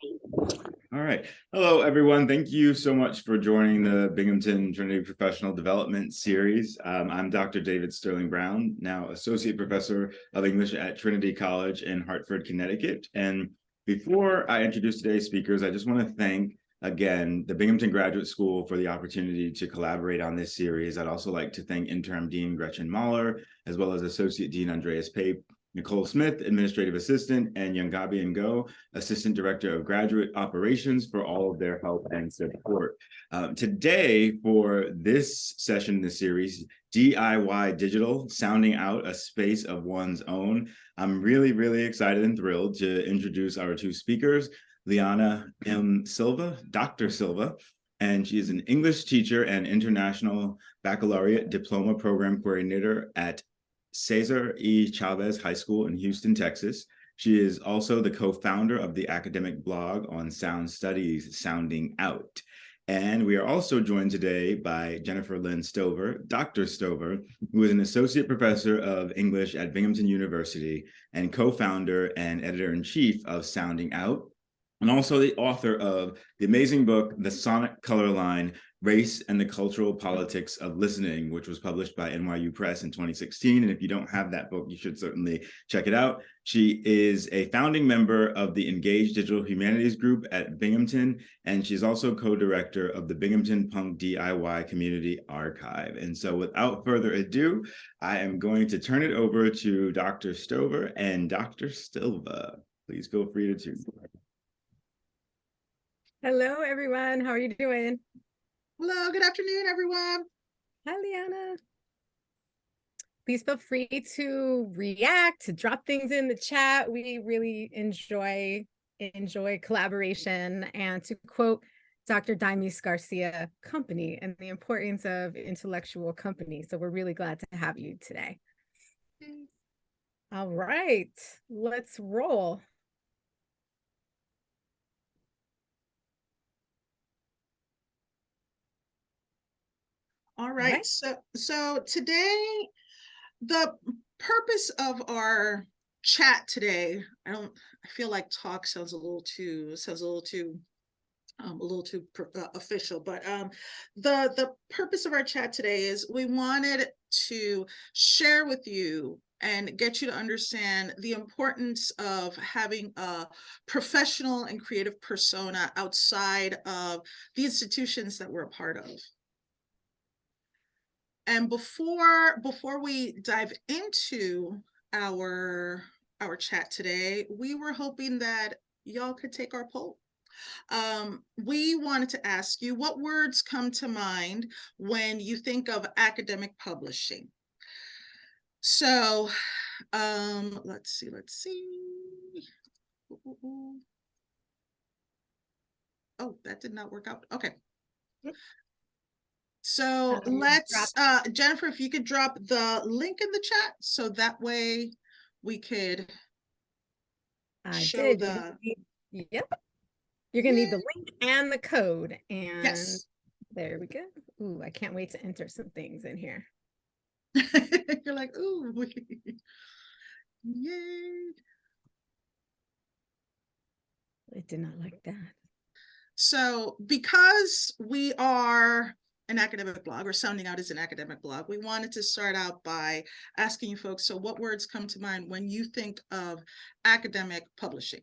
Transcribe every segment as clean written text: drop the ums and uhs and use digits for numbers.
All right. Hello, everyone. Thank you so much for joining the Binghamton Trinity Professional Development Series. I'm Dr. David Sterling Brown, now Associate Professor of English at Trinity College in Hartford, Connecticut. And before I introduce today's speakers, I just want to thank, again, the Binghamton Graduate School for the opportunity to collaborate on this series. I'd also like to thank Interim Dean Gretchen Mahler, as well as Associate Dean Andreas Pape, Nicole Smith, Administrative Assistant, and Yangabi Ngo, Assistant Director of Graduate Operations, for all of their help and support. Today, for this session in the series, D.I.Y. Digital, Sounding Out a Space of One's Own, I'm really, really excited and thrilled to introduce our two speakers, Liana M. Silva, Dr. Silva, and she is an English teacher and International Baccalaureate Diploma Program Coordinator at César E. Chávez High School in Houston, Texas. She is also the co-founder of the academic blog on sound studies, Sounding Out. And we are also joined today by Jennifer Lynn Stoever, Dr. Stoever, who is an associate professor of English at Binghamton University and co-founder and editor-in-chief of Sounding Out, and also the author of the amazing book, The Sonic Color Line, Race and the Cultural Politics of Listening, which was published by NYU Press in 2016. And if you don't have that book, you should certainly check it out. She is a founding member of the Engaged Digital Humanities Group at Binghamton, and she's also co-director of the Binghamton Punk D.I.Y. Community Archive. And so without further ado, I am going to turn it over to Dr. Stoever and Dr. Silva. Please feel free to tune. Hello, everyone. How are you doing? Hello, good afternoon, everyone. Hi, Liana. Please feel free to react, to drop things in the chat. We really enjoy collaboration. And to quote Dr. Dimis Garcia, company and the importance of intellectual company. So we're really glad to have you today. All right, let's roll. All right. So today, the purpose of our chat today, I feel like talk sounds a little too official, but the purpose of our chat today is we wanted to share with you and get you to understand the importance of having a professional and creative persona outside of the institutions that we're a part of. And before we dive into our chat today, we were hoping that y'all could take our poll. We wanted to ask you, what words come to mind when you think of academic publishing? So let's see. Oh, that did not work out. Okay. So let's, Jennifer, if you could drop the link in the chat, so that way we could show the. Yep. You're going to need the link and the code. And yes. There we go. Ooh, I can't wait to enter some things in here. You're like, ooh. Yay. It did not like that. So because we are an academic blog, or Sounding Out is an academic blog, we wanted to start out by asking you folks, so what words come to mind when you think of academic publishing?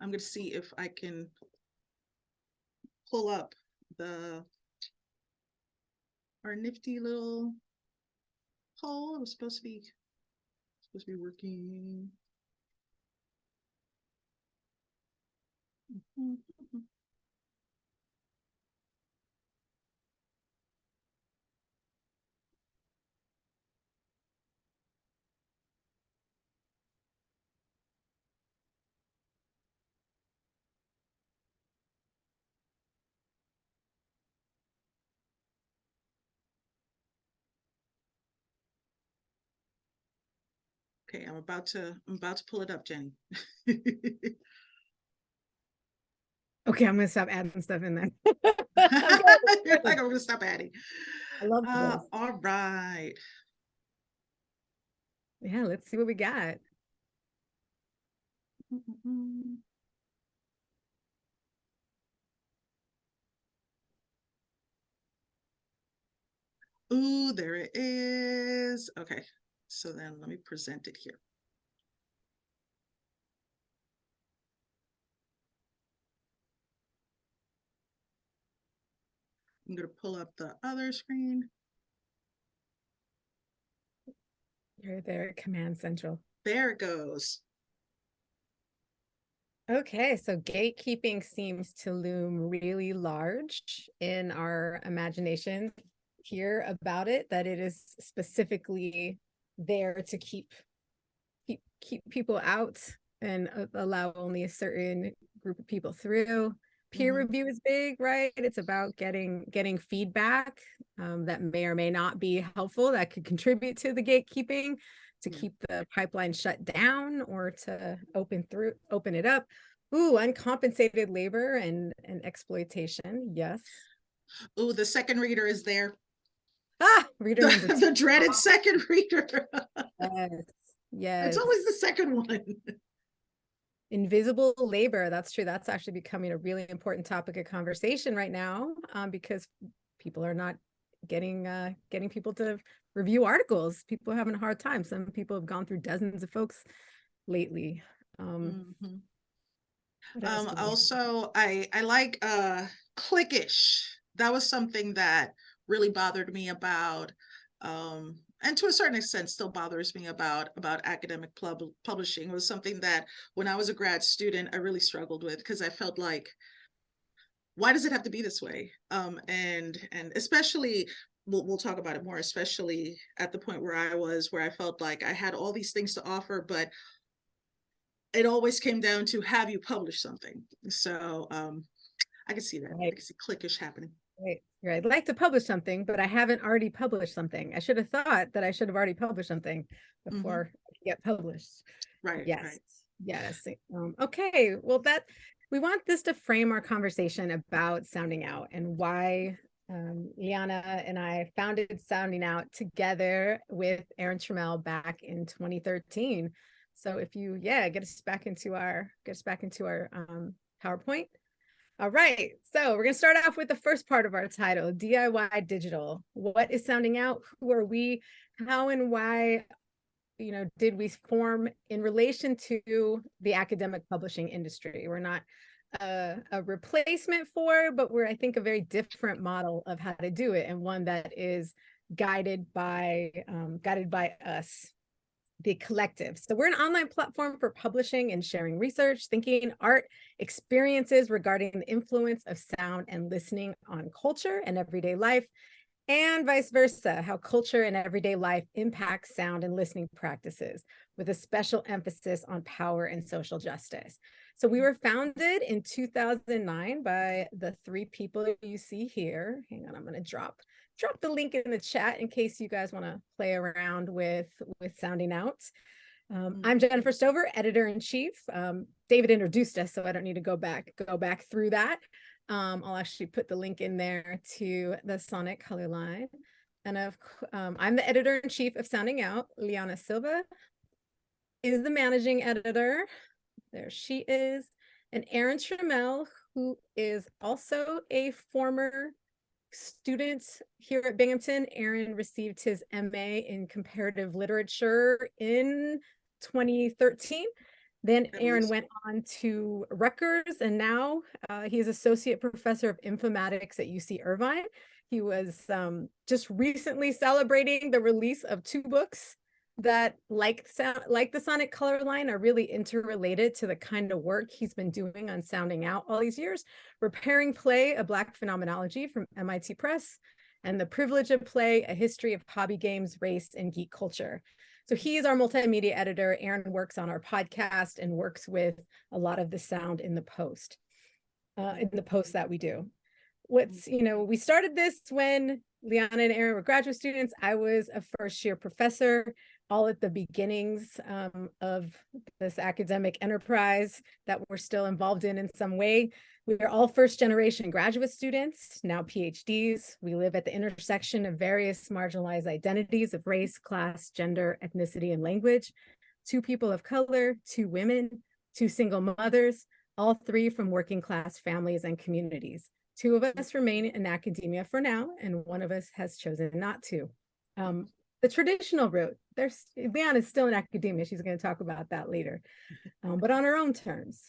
I'm going to see if I can pull up our nifty little poll. It was supposed to be working. Okay, I'm about to pull it up, Jenny. Okay, I'm gonna stop adding stuff in there. You're like, I'm gonna stop adding. I love this. All right. Yeah, let's see what we got. Ooh, there it is. Okay, so then let me present it here. I'm going to pull up the other screen. You're there at Command Central. There it goes. Okay, so gatekeeping seems to loom really large in our imagination here about it, that it is specifically there to keep people out and allow only a certain group of people through. Peer review is big, right? It's about getting feedback that may or may not be helpful, that could contribute to the gatekeeping, to keep the pipeline shut down or to open it up. Ooh, uncompensated labor and exploitation. Yes. Ooh, the second reader is there. Reader number two. The dreaded second reader. Yes. Yes. It's always the second one. Invisible labor. That's true. That's actually becoming a really important topic of conversation right now, because people are not getting people to review articles. People are having a hard time. Some people have gone through dozens of folks lately. Also, I like cliquish. That was something that really bothered me about, and to a certain extent still bothers me about academic publishing. It was something that when I was a grad student, I really struggled with, because I felt like, why does it have to be this way? And especially, we'll talk about it more, especially at the point where I was, where I felt like I had all these things to offer, but it always came down to, have you published something? So I can see that. Right. I can see cliquish happening. Right. I'd like to publish something, but I haven't already published something. I should have thought that I should have already published something before I get published. Right. Yes. Right. Yes. Okay. Well, we want this to frame our conversation about sounding out and why Liana and I founded Sounding Out together with Aaron Trammell back in 2013. So if you, get us back into our PowerPoint. All right, so we're going to start off with the first part of our title, D.I.Y. Digital. What is Sounding Out? Who are we? How and why, did we form in relation to the academic publishing industry? We're not a replacement for, but we're, I think, a very different model of how to do it, and one that is guided by us, the collective. So we're an online platform for publishing and sharing research, thinking, art, experiences regarding the influence of sound and listening on culture and everyday life, and vice versa, how culture and everyday life impacts sound and listening practices, with a special emphasis on power and social justice. So we were founded in 2009 by the three people you see here. Hang on, I'm going to drop the link in the chat in case you guys want to play around with Sounding Out. I'm Jennifer Stoever, editor-in-chief. David introduced us, so I don't need to go back through that. I'll actually put the link in there to the Sonic color line. And I'm the editor-in-chief of Sounding Out. Liana Silva is the managing editor. There she is. And Aaron Trammell, who is also a former student here at Binghamton. Aaron received his MA in comparative literature in 2013. Then Aaron went on to Rutgers, and now he is associate professor of informatics at UC Irvine. He was just recently celebrating the release of 2 books that, like the Sonic color line, are really interrelated to the kind of work he's been doing on Sounding Out all these years. Repairing Play, A Black Phenomenology from NYU Press, and The Privilege of Play, A History of Hobby Games, Race, and Geek Culture. So he is our multimedia editor. Aaron works on our podcast and works with a lot of the sound in the post that we do. We started this when Liana and Aaron were graduate students. I was a first-year professor. all at the beginnings of this academic enterprise that we're still involved in some way. We are all first-generation graduate students, now PhDs. We live at the intersection of various marginalized identities of race, class, gender, ethnicity, and language. 2 people of color, 2 women, 2 single mothers, all 3 from working class families and communities. 2 of us remain in academia for now, and 1 of us has chosen not to. The traditional route, Liana is still in academia. She's going to talk about that later, but on her own terms.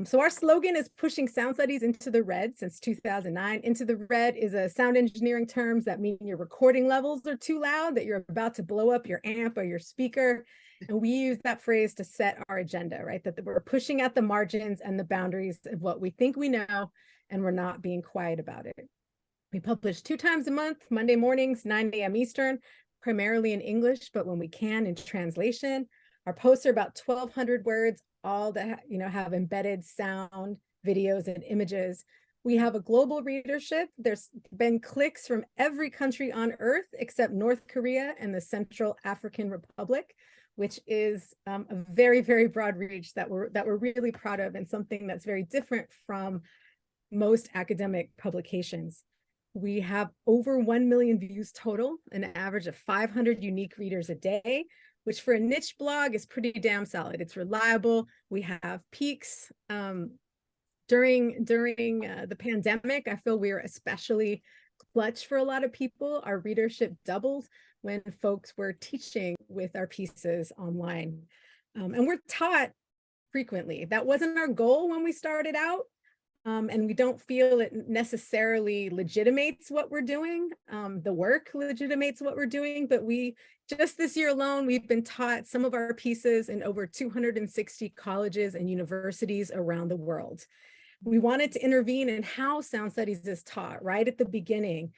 So our slogan is pushing sound studies into the red since 2009. Into the red is a sound engineering terms that mean your recording levels are too loud, that you're about to blow up your amp or your speaker. And we use that phrase to set our agenda, right? That we're pushing at the margins and the boundaries of what we think we know, and we're not being quiet about it. We publish 2 times a month, Monday mornings, 9 a.m. Eastern, primarily in English, but when we can in translation. Our posts are about 1,200 words, all that have embedded sound, videos, and images. We have a global readership. There's been clicks from every country on earth except North Korea and the Central African Republic, which is a very, very broad reach that we're really proud of, and something that's very different from most academic publications. We have over 1 million views total, an average of 500 unique readers a day, which for a niche blog is pretty damn solid. It's reliable. We have peaks. During the pandemic, I feel we were especially clutch for a lot of people. Our readership doubled when folks were teaching with our pieces online. And we're taught frequently. That wasn't our goal when we started out. And we don't feel it necessarily legitimates what we're doing. The work legitimates what we're doing, but just this year alone, we've been taught some of our pieces in over 260 colleges and universities around the world. We wanted to intervene in how sound studies is taught right at the beginning,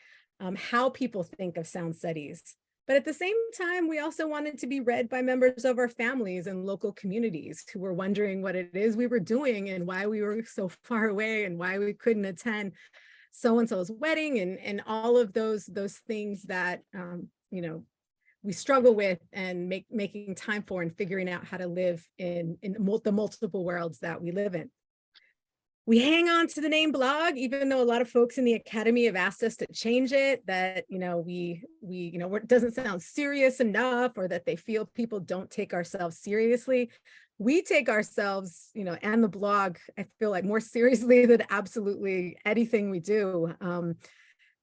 how people think of sound studies. But at the same time, we also wanted to be read by members of our families and local communities who were wondering what it is we were doing and why we were so far away and why we couldn't attend so-and-so's wedding and all of those things that, we struggle with and making time for and figuring out how to live in the multiple worlds that we live in. We hang on to the name blog, even though a lot of folks in the academy have asked us to change it, that, it doesn't sound serious enough, or that they feel people don't take ourselves seriously. We take ourselves, and the blog, I feel like, more seriously than absolutely anything we do.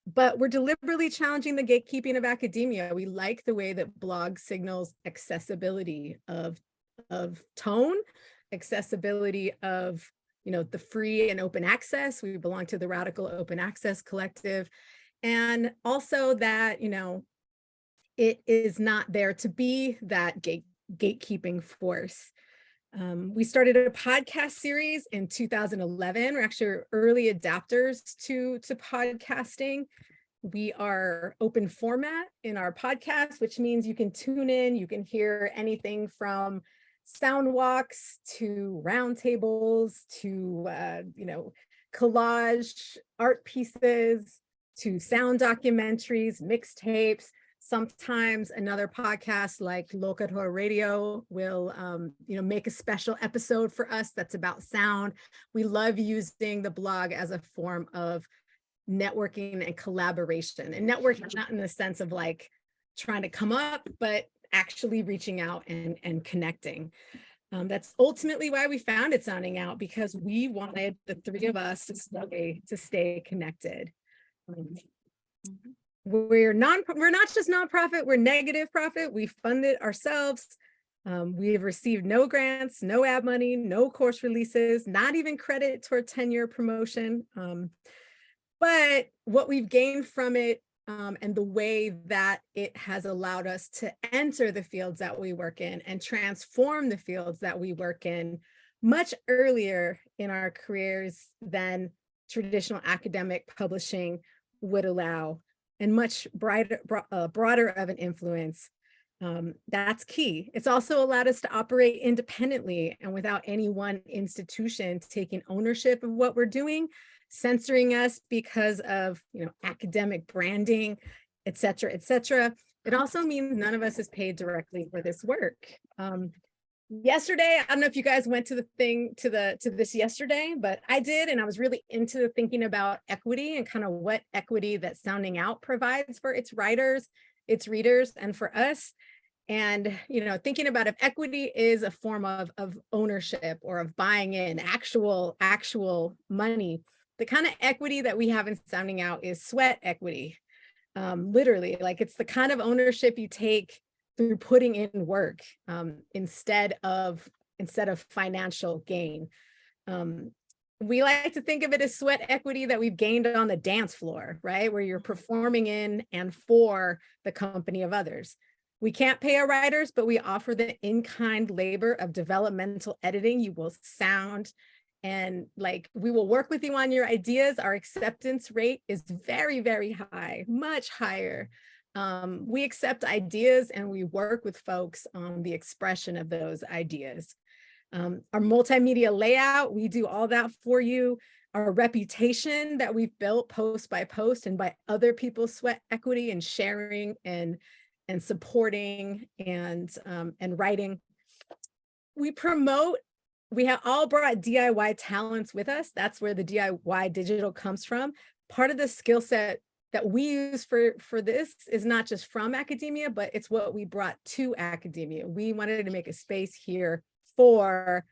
But we're deliberately challenging the gatekeeping of academia. We like the way that blog signals accessibility of tone, accessibility of the free and open access. We belong to the Radical Open Access Collective. And also that, it is not there to be that gatekeeping force. We started a podcast series in 2011. We're actually early adapters to podcasting. We are open format in our podcast, which means you can tune in, you can hear anything from sound walks to roundtables to collage art pieces to sound documentaries, mixtapes. Sometimes another podcast like Locator Radio will make a special episode for us that's about sound. We love using the blog as a form of networking and collaboration, and networking not in the sense of like trying to come up, but actually reaching out and connecting. That's ultimately why we founded Sounding Out, because we wanted the 3 of us to stay connected. We're not just nonprofit, we're negative profit. We fund it ourselves. We have received no grants, no ad money, no course releases, not even credit toward tenure promotion. But what we've gained from it, and the way that it has allowed us to enter the fields that we work in and transform the fields that we work in much earlier in our careers than traditional academic publishing would allow, and much broader of an influence. That's key. It's also allowed us to operate independently and without any one institution taking ownership of what we're doing, censoring us because of academic branding, et cetera, et cetera. It also means none of us is paid directly for this work. Yesterday, I don't know if you guys went to the thing to this yesterday, but I did, and I was really into thinking about equity and kind of what equity that Sounding Out provides for its writers, its readers, and for us. And thinking about if equity is a form of ownership or of buying in actual money, the kind of equity that we have in Sounding Out is sweat equity. Literally, like it's the kind of ownership you take through putting in work instead of financial gain. We like to think of it as sweat equity that we've gained on the dance floor, right? Where you're performing in and for the company of others. We can't pay our writers, but we offer the in-kind labor of developmental editing. You will sound and we will work with you on your ideas. Our acceptance rate is very, very high, much higher. We accept ideas and we work with folks on the expression of those ideas. Our multimedia layout, we do all that for you. Our reputation that we've built post by post and by other people's sweat equity and sharing and supporting and writing. We promote. We have all brought D.I.Y talents with us. That's where the D.I.Y digital comes from. Part of the skill set that we use for this is not just from academia, but it's what we brought to academia. We wanted to make a space here for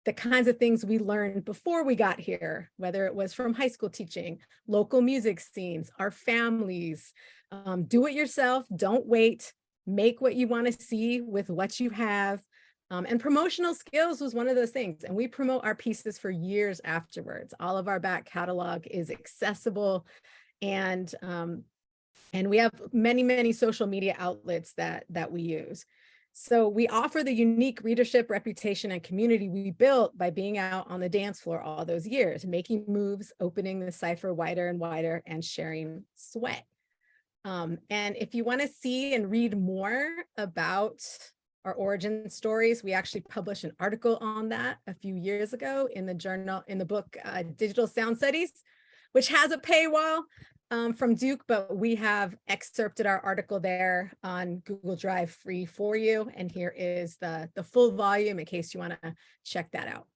the kinds of things we learned before we got here, whether it was from high school teaching, local music scenes, our families, do it yourself, don't wait, make what you want to see with what you have. And promotional skills was one of those things. And we promote our pieces for years afterwards. All of our back catalog is accessible. And we have many, many social media outlets that we use. So we offer the unique readership, reputation, and community we built by being out on the dance floor all those years, making moves, opening the cipher wider and wider, and sharing sweat. And if you want to see and read more about our origin stories, we actually published an article on that a few years ago in the book Digital Sound Studies, which has a paywall from Duke, but we have excerpted our article there on Google Drive free for you. And here is the full volume in case you want to check that out.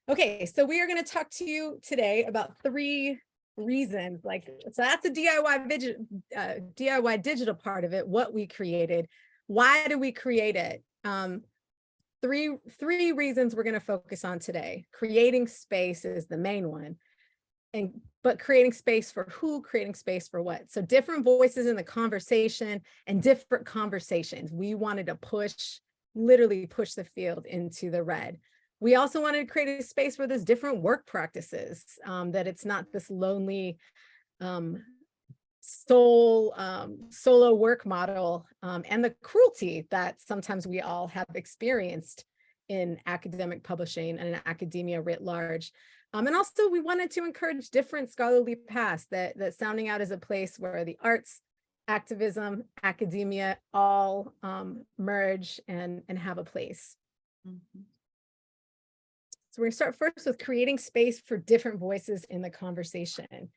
Okay, so we are going to talk to you today about 3 reasons. So that's the DIY digital part of it, what we created. Why do we create it? 3 reasons we're going to focus on today. Creating space is the main one. But creating space for who, creating space for what. So different voices in the conversation and different conversations. We wanted to literally push the field into the red. We also wanted to create a space where there's different work practices, that it's not this lonely solo work model, and the cruelty that sometimes we all have experienced in academic publishing and in academia writ large. And also we wanted to encourage different scholarly paths, that Sounding Out is a place where the arts, activism, academia all merge and have a place. Mm-hmm. So we're going to start first with creating space for different voices in the conversation.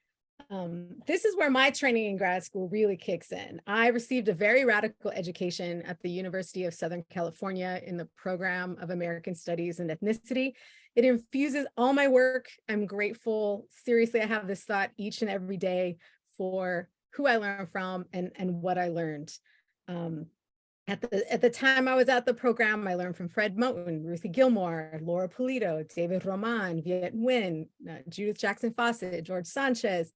This is where my training in grad school really kicks in. I received a very radical education at the University of Southern California in the program of American Studies and Ethnicity. It infuses all my work. I'm grateful. Seriously, I have this thought each and every day for who I learn from and what I learned. At the time I was at the program, I learned from Fred Moten, Ruthie Gilmore, Laura Pulido, David Roman, Viet Nguyen, Judith Jackson Fawcett, George Sanchez.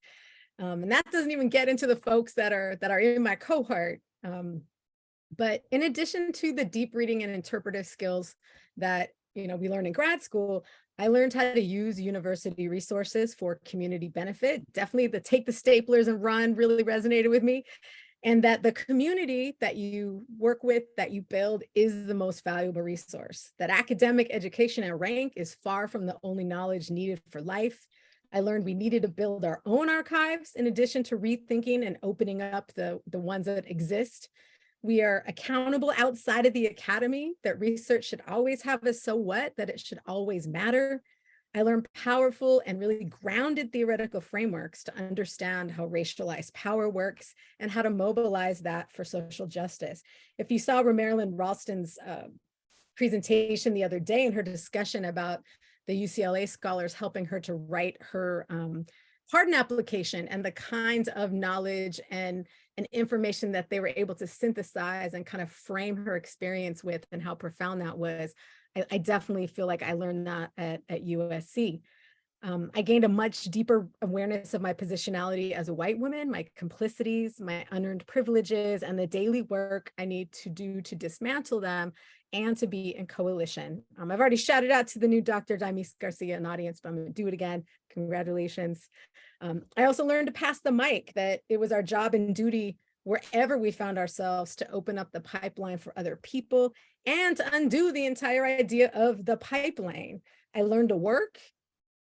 And that doesn't even get into the folks that are in my cohort. But in addition to the deep reading and interpretive skills that we learn in grad school, I learned how to use university resources for community benefit. Definitely the take the staplers and run really resonated with me. And that the community that you work with, that you build, is the most valuable resource. That academic education and rank is far from the only knowledge needed for life. I learned we needed to build our own archives in addition to rethinking and opening up the ones that exist. We are accountable outside of the academy, that research should always have a so what, that it should always matter. I learned powerful and really grounded theoretical frameworks to understand how racialized power works and how to mobilize that for social justice. If you saw Marilyn Ralston's presentation the other day in her discussion about the UCLA scholars helping her to write her pardon application and the kinds of knowledge and information that they were able to synthesize and kind of frame her experience with, and how profound that was. I definitely feel like I learned that at USC. I gained a much deeper awareness of my positionality as a white woman, my complicities, my unearned privileges, and the daily work I need to do to dismantle them and to be in coalition. I've already shouted out to the new Dr. Daimis Garcia in the audience, but I'm going to do it again. Congratulations. I also learned to pass the mic, that it was our job and duty wherever we found ourselves to open up the pipeline for other people and to undo the entire idea of the pipeline. I learned to work,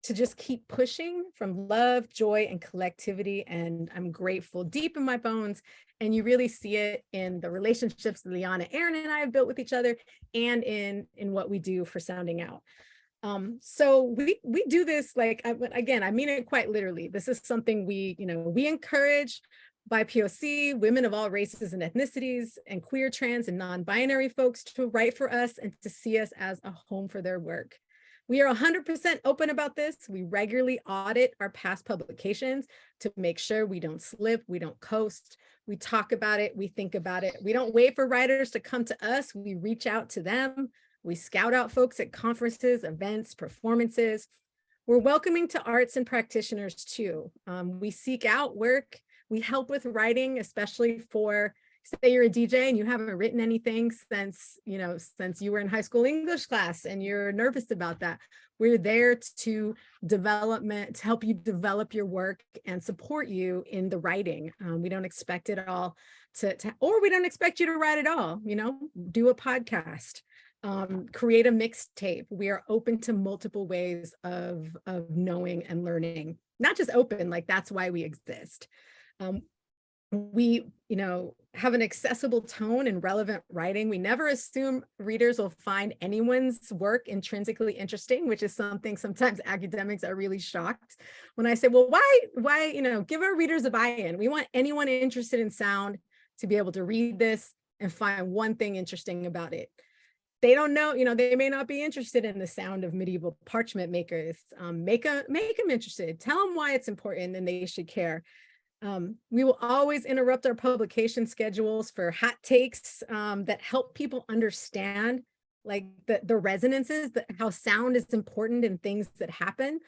to just keep pushing from love, joy, and collectivity. And I'm grateful deep in my bones. And you really see it in the relationships that Liana, Aaron, and I have built with each other, and in what we do for Sounding Out. So we do this, like, again, I mean it quite literally. This is something we encourage BIPOC, women of all races and ethnicities, and queer, trans, and non-binary folks to write for us and to see us as a home for their work. We are 100% open about this. We regularly audit our past publications to make sure we don't slip, we don't coast. We talk about it, we think about it. We don't wait for writers to come to us. We reach out to them. We scout out folks at conferences, events, performances. We're welcoming to arts and practitioners too. We seek out work. We help with writing, especially for, say you're a DJ and you haven't written anything since you were in high school English class and you're nervous about that. We're there to help you develop your work and support you in the writing. We don't expect it all or we don't expect you to write at all, do a podcast, create a mixtape. We are open to multiple ways of knowing and learning, not just open, like that's why we exist. We, have an accessible tone and relevant writing. We never assume readers will find anyone's work intrinsically interesting, which is something sometimes academics are really shocked when I say, well, why, give our readers a buy-in. We want anyone interested in sound to be able to read this and find one thing interesting about it. They don't know, they may not be interested in the sound of medieval parchment makers. Make them interested. Tell them why it's important and they should care. We will always interrupt our publication schedules for hot takes that help people understand, like the resonances, how sound is important in things that happen.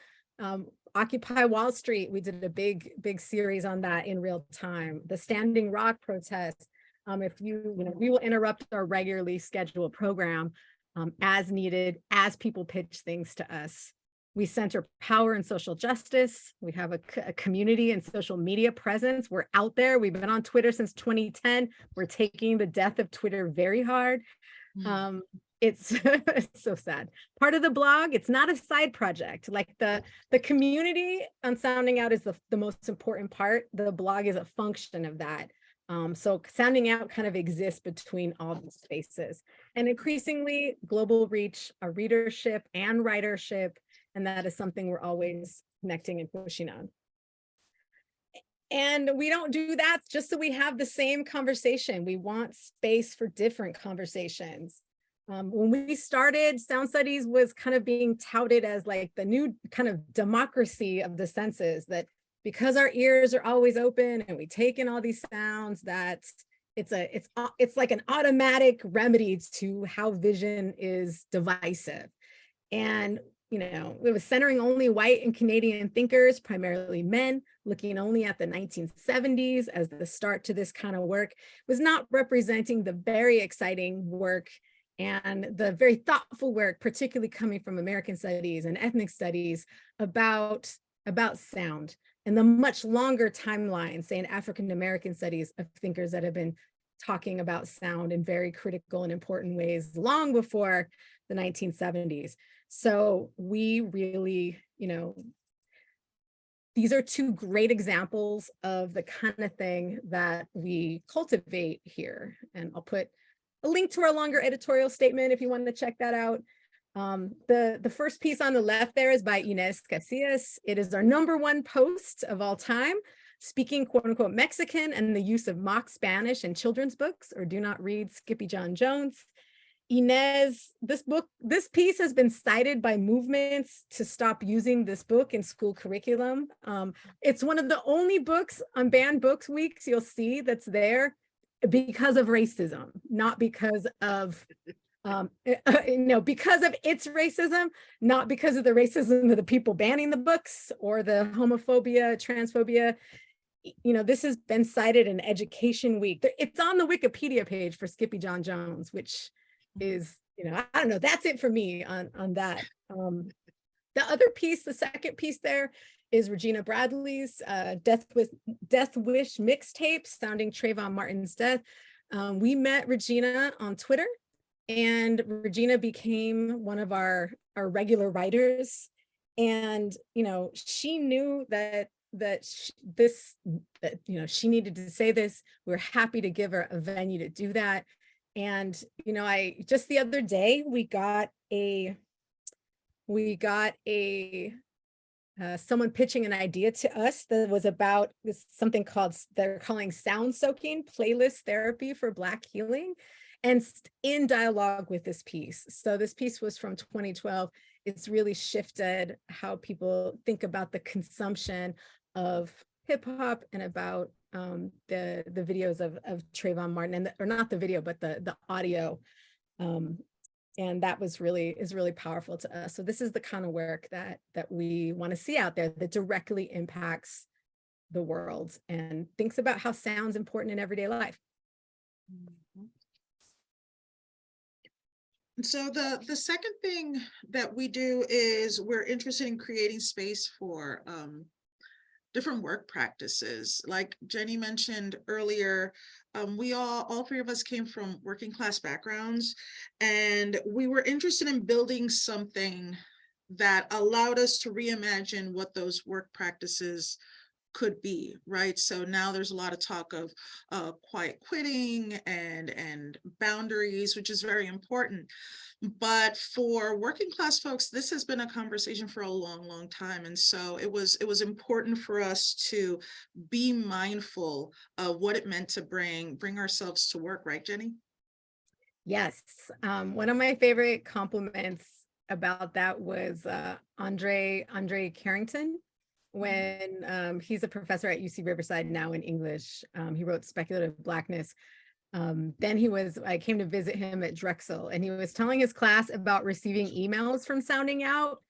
Occupy Wall Street, we did a big series on that in real time. The Standing Rock protest. We will interrupt our regularly scheduled program as needed, as people pitch things to us. We center power and social justice. We have a community and social media presence. We're out there. We've been on Twitter since 2010. We're taking the death of Twitter very hard. It's so sad. Part of the blog, it's not a side project. Like the community on Sounding Out is the most important part. The blog is a function of that. So Sounding Out kind of exists between all these spaces. And increasingly, global reach, a readership and writership, and that is something we're always connecting and pushing on. And we don't do that just so we have the same conversation. We want space for different conversations. When we started, sound studies was kind of being touted as like the new kind of democracy of the senses, that because our ears are always open and we take in all these sounds, that it's like an automatic remedy to how vision is divisive. And it was centering only white and Canadian thinkers, primarily men, looking only at the 1970s as the start to this kind of work, was not representing the very exciting work and the very thoughtful work, particularly coming from American studies and ethnic studies about sound, and the much longer timeline, say in African American studies, of thinkers that have been talking about sound in very critical and important ways long before the 1970s. So we really, these are two great examples of the kind of thing that we cultivate here. And I'll put a link to our longer editorial statement if you want to check that out. The first piece on the left there is by Inés Casillas. It is our #1 post of all time, speaking quote unquote Mexican and the use of mock Spanish in children's books, or do not read Skippy John Jones. Inez, this piece has been cited by movements to stop using this book in school curriculum. It's one of the only books on banned books weeks you'll see that's there because of racism, not because of because of its racism, not because of the racism of the people banning the books or the homophobia, transphobia. This has been cited in Education Week. It's on the Wikipedia page for Skippy John Jones, which is, I don't know, that's it for me on that. The other piece, the second piece there is Regina Bradley's Death Wish mixtape, sounding Trayvon Martin's death. We met Regina on Twitter, and Regina became one of our regular writers. And, she knew that she needed to say this. We're happy to give her a venue to do that. And, I just the other day, we got someone pitching an idea to us that was about something they're calling sound soaking playlist therapy for Black healing, and in dialogue with this piece. So this piece was from 2012. It's really shifted how people think about the consumption of hip hop and about the videos of Trayvon Martin, or not the video, but the audio. And that is really powerful to us. So this is the kind of work that we want to see out there that directly impacts the world and thinks about how sound's important in everyday life. So the second thing that we do is we're interested in creating space for different work practices. Like Jenny mentioned earlier, we all three of us came from working class backgrounds, and we were interested in building something that allowed us to reimagine what those work practices could be, right? So now there's a lot of talk of quiet quitting and boundaries, which is very important. But for working class folks, this has been a conversation for a long time. And so it was important for us to be mindful of what it meant to bring ourselves to work, right, Jenny? Yes. One of my favorite compliments about that was Andre Carrington, when he's a professor at UC Riverside now in English. He wrote Speculative Blackness. Then I came to visit him at Drexel, and he was telling his class about receiving emails from Sounding Out.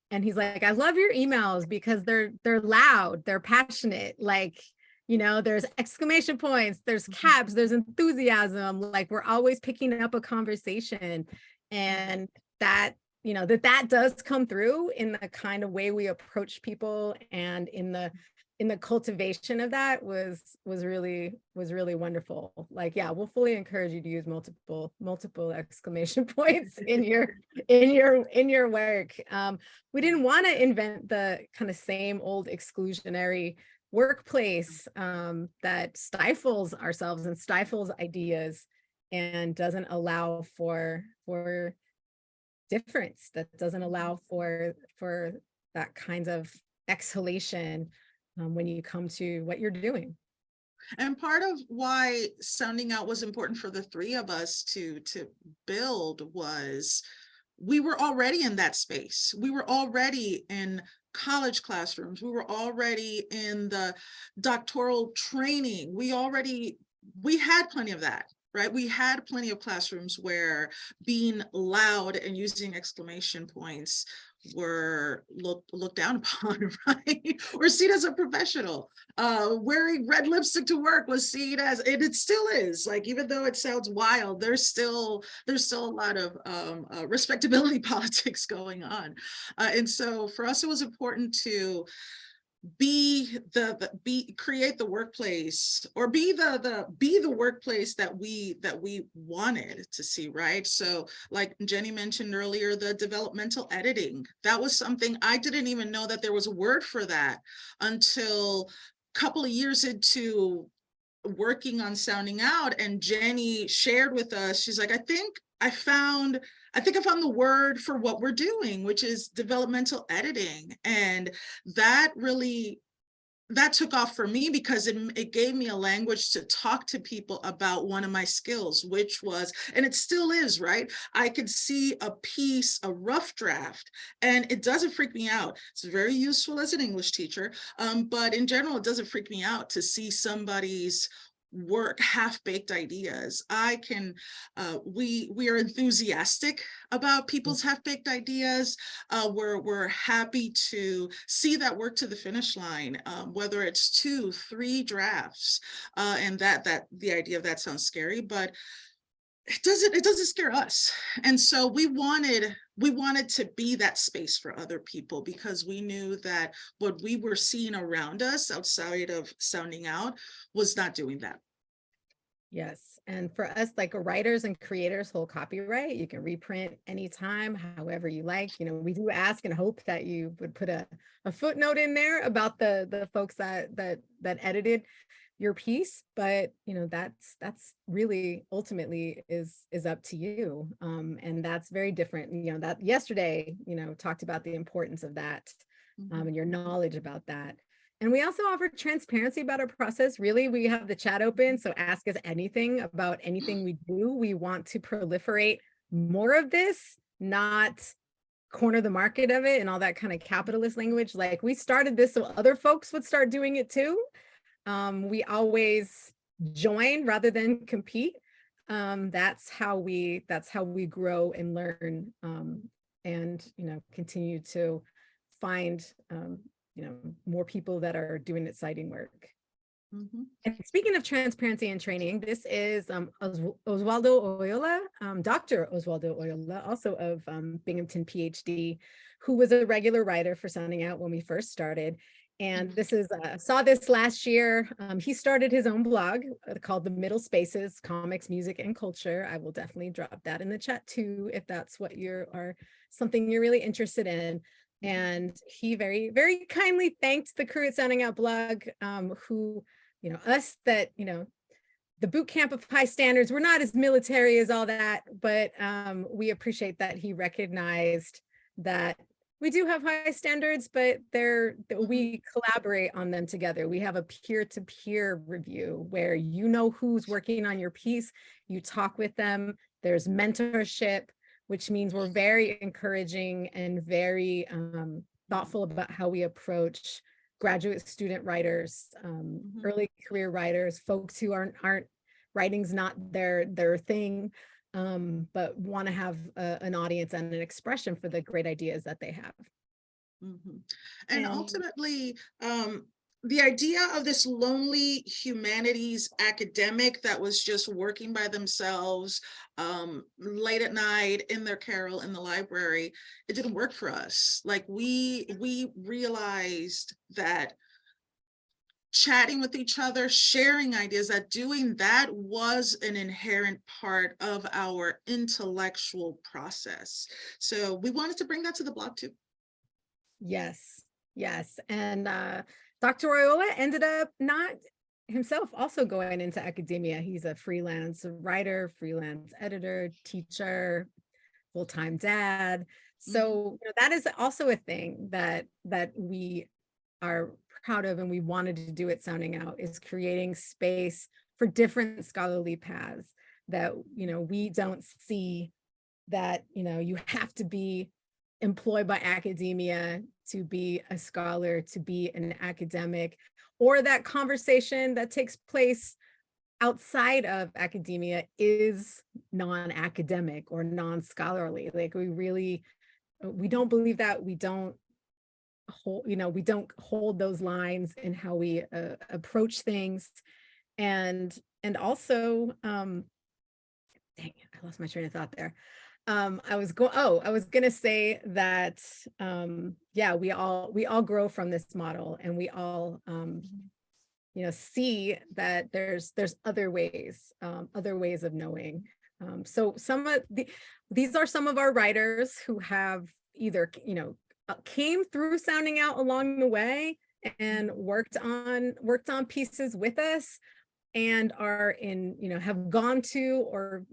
And he's like, I love your emails because they're loud, they're passionate. Like, there's exclamation points, there's caps, there's enthusiasm. Like, we're always picking up a conversation, and that that does come through in the kind of way we approach people, and in the cultivation of that was really wonderful. Like, yeah, we'll fully encourage you to use multiple exclamation points in your work. We didn't want to invent the kind of same old exclusionary workplace that stifles ourselves and stifles ideas and doesn't allow for difference, that doesn't allow for that kind of exhalation when you come to what you're doing. And part of why Sounding Out was important for the three of us to build was we were already in that space. We were already in college classrooms. We were already in the doctoral training. We had plenty of that, right? We had plenty of classrooms where being loud and using exclamation points were looked down upon, right? Or seen as a professional. Wearing red lipstick to work was seen as, and it still is, like, even though it sounds wild, there's still a lot of respectability politics going on. And so for us, it was important to create the workplace, or be the workplace that we wanted to see, right? So like Jenny mentioned earlier, the developmental editing, that was something I didn't even know that there was a word for that until a couple of years into working on Sounding Out. And Jenny shared with us, she's like, I think I found I think I found the word for what we're doing, which is developmental editing. And that really, that took off for me because it gave me a language to talk to people about one of my skills, which was, and it still is, right? I could see a piece, a rough draft, and it doesn't freak me out. It's very useful as an English teacher, but in general, it doesn't freak me out to see somebody's work, half-baked ideas. I can, we are enthusiastic about people's half-baked ideas. We're happy to see that work to the finish line, whether it's 2, 3 drafts, and that the idea of that sounds scary, but it doesn't scare us. And so we wanted to be that space for other people, because we knew that what we were seeing around us outside of Sounding Out was not doing that. Yes. And for us, like writers and creators hold copyright. You can reprint anytime, however you like. We do ask and hope that you would put a footnote in there about the folks that edited your piece, but that's really ultimately is up to you. And that's very different. That yesterday, talked about the importance of that, and your knowledge about that. And we also offer transparency about our process. Really, we have the chat open, so ask us anything about anything we do. We want to proliferate more of this, not corner the market of it and all that kind of capitalist language. Like, we started this so other folks would start doing it too. We always join rather than compete. That's how we grow and learn, and continue to find more people that are doing exciting work. And speaking of transparency and training, this is Oswaldo Oyola, Dr. Oswaldo Oyola, also of Binghamton PhD, who was a regular writer for Sounding Out when we first started. And this is, saw this last year. He started his own blog called The Middle Spaces, Comics, Music, and Culture. I will definitely drop that in the chat too, if that's what something you're really interested in. And he very, very kindly thanked the crew at Sounding Out blog, who, us that, the boot camp of high standards, we're not as military as all that, but we appreciate that he recognized that we do have high standards, but we collaborate on them together. We have a peer-to-peer review where who's working on your piece, you talk with them, there's mentorship, which means we're very encouraging and very thoughtful about how we approach graduate student writers, early career writers, folks who aren't writing's not their thing, but want to have an audience and an expression for the great ideas that they have. And ultimately, the idea of this lonely humanities academic that was just working by themselves late at night in their carrel in the library, it didn't work for us. Like, we realized that chatting with each other, sharing ideas, that doing that was an inherent part of our intellectual process. So we wanted to bring that to the blog too. Yes. And Dr. Oyola ended up not himself also going into academia. He's a freelance writer, freelance editor, teacher, full-time dad. So that is also a thing that we are proud of, and we wanted to do at Sounding Out, is creating space for different scholarly paths that, we don't see that, you have to be employed by academia to be a scholar, to be an academic, or that conversation that takes place outside of academia is non-academic or non-scholarly. Like, we don't believe that. We don't hold those lines in how we approach things. And also, dang it, I lost my train of thought there. I was gonna say that we all grow from this model, and we all see that there's other ways of knowing. So these are some of our writers who have either came through Sounding Out along the way and worked on pieces with us, and are in, have gone to, or,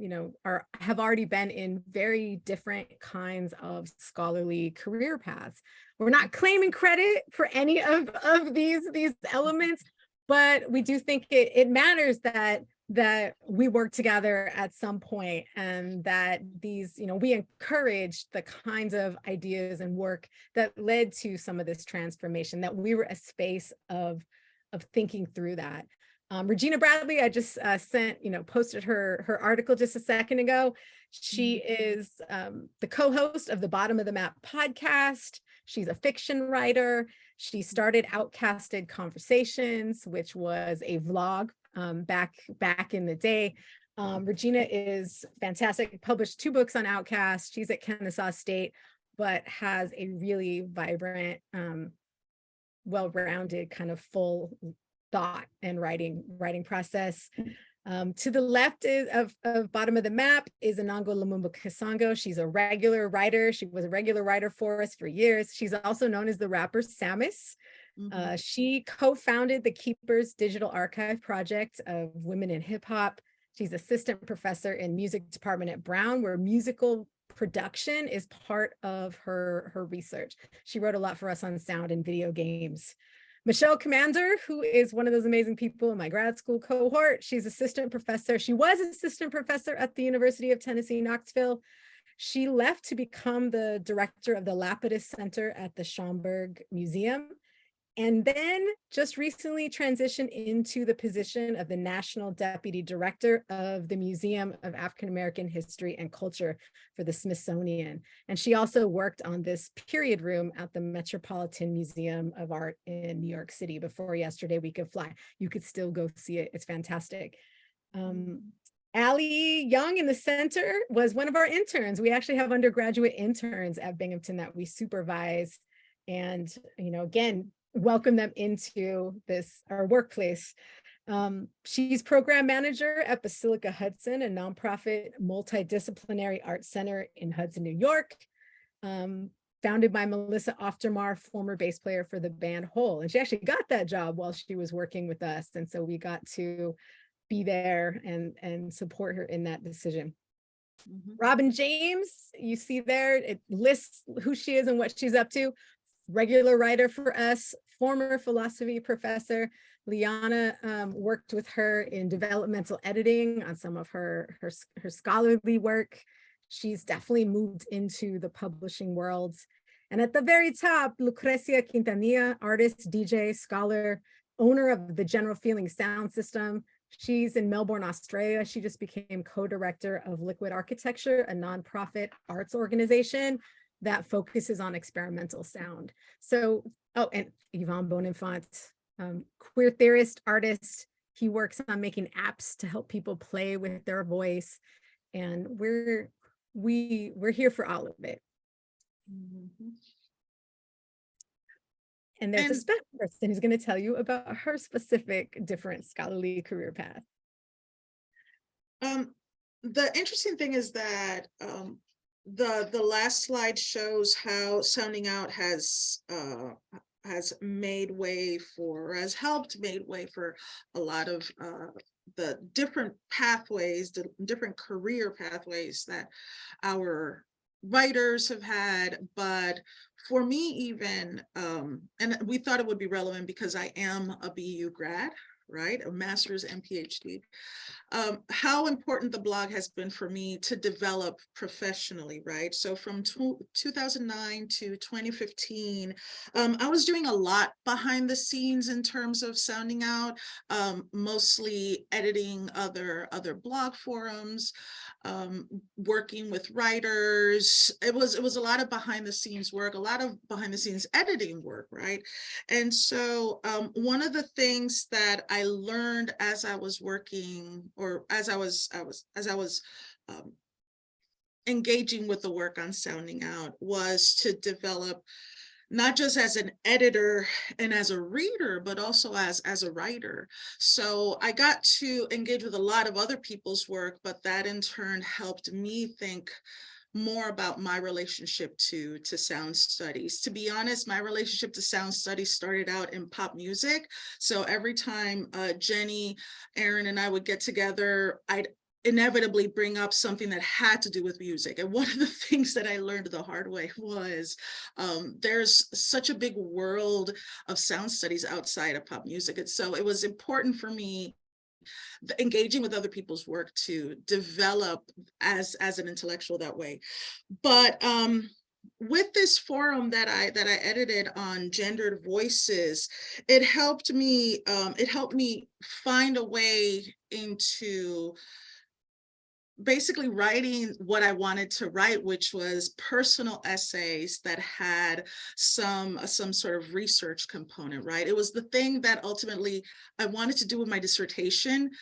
have already been in very different kinds of scholarly career paths. We're not claiming credit for any of these elements, but we do think it matters that we work together at some point, and that these, we encourage the kinds of ideas and work that led to some of this transformation, that we were a space of thinking through that. Regina Bradley, I just posted her article just a second ago. She is the co-host of the Bottom of the Map podcast. She's a fiction writer. She started Outcasted Conversations, which was a vlog back in the day. Regina is fantastic, published 2 books on Outcast. She's at Kennesaw State, but has a really vibrant, well-rounded kind of full thought and writing process. To the left of Bottom of the Map is Anango Lumumba Kasongo. She's a regular writer. She was a regular writer for us for years. She's also known as the rapper Samus. She co-founded the Keepers Digital Archive project of women in hip hop. She's assistant professor in music department at Brown, where musical production is part of her research. She wrote a lot for us on sound and video games. Michelle Commander, who is one of those amazing people in my grad school cohort. She's assistant professor. She was assistant professor at the University of Tennessee, Knoxville. She left to become the director of the Lapidus Center at the Schomburg Museum, and then just recently transitioned into the position of the National Deputy Director of the Museum of African American History and Culture for the Smithsonian. And she also worked on this period room at the Metropolitan Museum of Art in New York City. Before yesterday we could fly. You could still go see it. It's fantastic. Allie Young in the center was one of our interns. We actually have undergraduate interns at Binghamton that we supervise, and again, welcome them into our workplace. She's program manager at Basilica Hudson, a nonprofit multidisciplinary art center in Hudson, New York, founded by Melissa Oftermar, former bass player for the band Hole. And she actually got that job while she was working with us. And so we got to be there and support her in that decision. Robin James, you see there, it lists who she is and what she's up to. Regular writer for us, former philosophy professor. Liana worked with her in developmental editing on some of her scholarly work. She's definitely moved into the publishing world. And at the very top, Lucrecia Quintanilla, artist, DJ, scholar, owner of the General Feeling sound system. She's in Melbourne, Australia. She just became co-director of Liquid Architecture, a nonprofit arts organization that focuses on experimental sound. So, and Yvonne Bonenfant, queer theorist, artist. He works on making apps to help people play with their voice. And we're here for all of it. And there's a special person who's going to tell you about her specific different scholarly career path. The interesting thing is that the last slide shows how Sounding Out has made way for, has helped made way for a lot of the different pathways, the different career pathways that our writers have had. But for me even, and we thought it would be relevant because I am a BU grad, right? A master's and PhD. How important the blog has been for me to develop professionally, right? So from 2009 to 2015, I was doing a lot behind the scenes in terms of Sounding Out, mostly editing other blog forums, working with writers. It was a lot of behind the scenes work, a lot of behind the scenes editing work, right? And so one of the things that I learned as I was working, or as I was engaging with the work on Sounding Out, was to develop not just as an editor and as a reader, but also as a writer. So I got to engage with a lot of other people's work, but that in turn helped me think more about my relationship to sound studies. To be honest, my relationship to sound studies started out in pop music. So every time Jenny, Aaron, and I would get together, I'd inevitably bring up something that had to do with music. And one of the things that I learned the hard way was there's such a big world of sound studies outside of pop music. And so it was important for me engaging with other people's work to develop as an intellectual that way. But with this forum that I edited on gendered voices, it helped me find a way into basically writing what I wanted to write, which was personal essays that had some sort of research component, right? It was the thing that ultimately I wanted to do with my dissertation,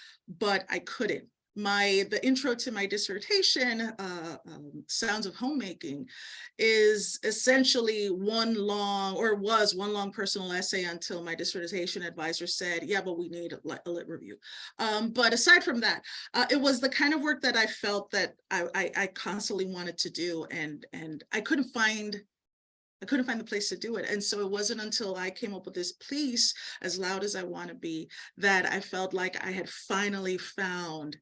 but I couldn't. The intro to my dissertation, Sounds of Homemaking, is essentially was one long personal essay until my dissertation advisor said, yeah, but we need a lit review. But aside from that, it was the kind of work that I felt that I constantly wanted to do, and I couldn't find the place to do it. And so it wasn't until I came up with this piece, As Loud as I Want to Be, that I felt like I had finally found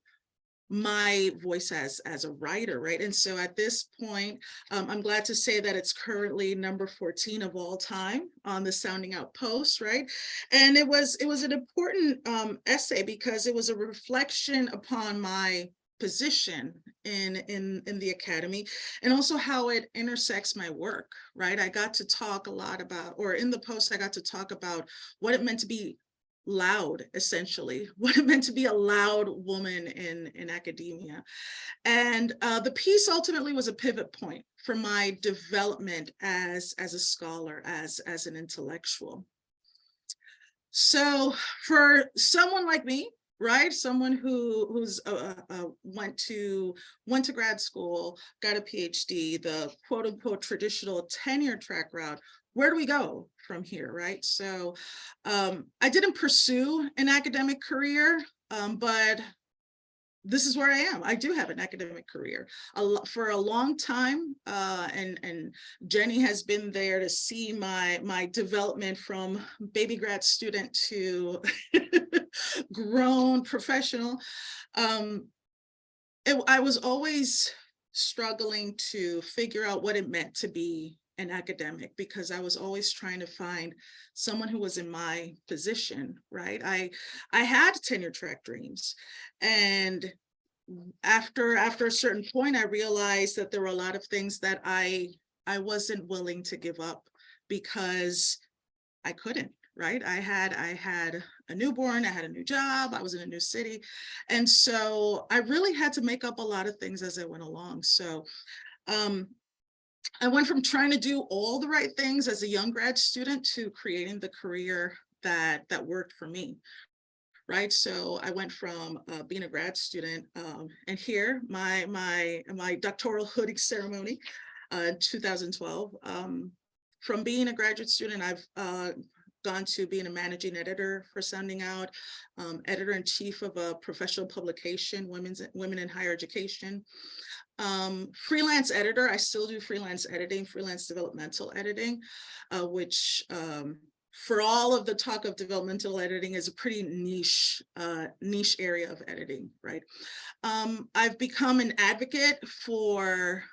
my voice as a writer, right? And so at this point, I'm glad to say that it's currently number 14 of all time on the Sounding Out Post, right? And it was an important essay because it was a reflection upon my position in the academy, and also how it intersects my work, right? I got to talk a lot about, or in the post, I got to talk about what it meant to be loud, essentially, what it meant to be a loud woman in academia. And the piece ultimately was a pivot point for my development as a scholar, as an intellectual. So for someone like me, right, someone who's went to grad school, got a PhD, the quote unquote traditional tenure track route, where do we go from here, right? So I didn't pursue an academic career, but this is where I am. I do have an academic career for a long time, and Jenny has been there to see my development from baby grad student to grown professional. I was always struggling to figure out what it meant to be an academic, because I was always trying to find someone who was in my position, right? I had tenure track dreams, and after a certain point, I realized that there were a lot of things that I wasn't willing to give up because I couldn't, right? I had a newborn, I had a new job, I was in a new city. And so I really had to make up a lot of things as I went along. So I went from trying to do all the right things as a young grad student to creating the career that worked for me, right? So I went from being a grad student, and here my doctoral hooding ceremony, 2012. From being a graduate student, I've gone to being a managing editor for Sounding Out, editor-in-chief of a professional publication, Women in Higher Education. Freelance editor, I still do freelance editing, freelance developmental editing, which for all of the talk of developmental editing is a pretty niche area of editing, right? I've become an advocate for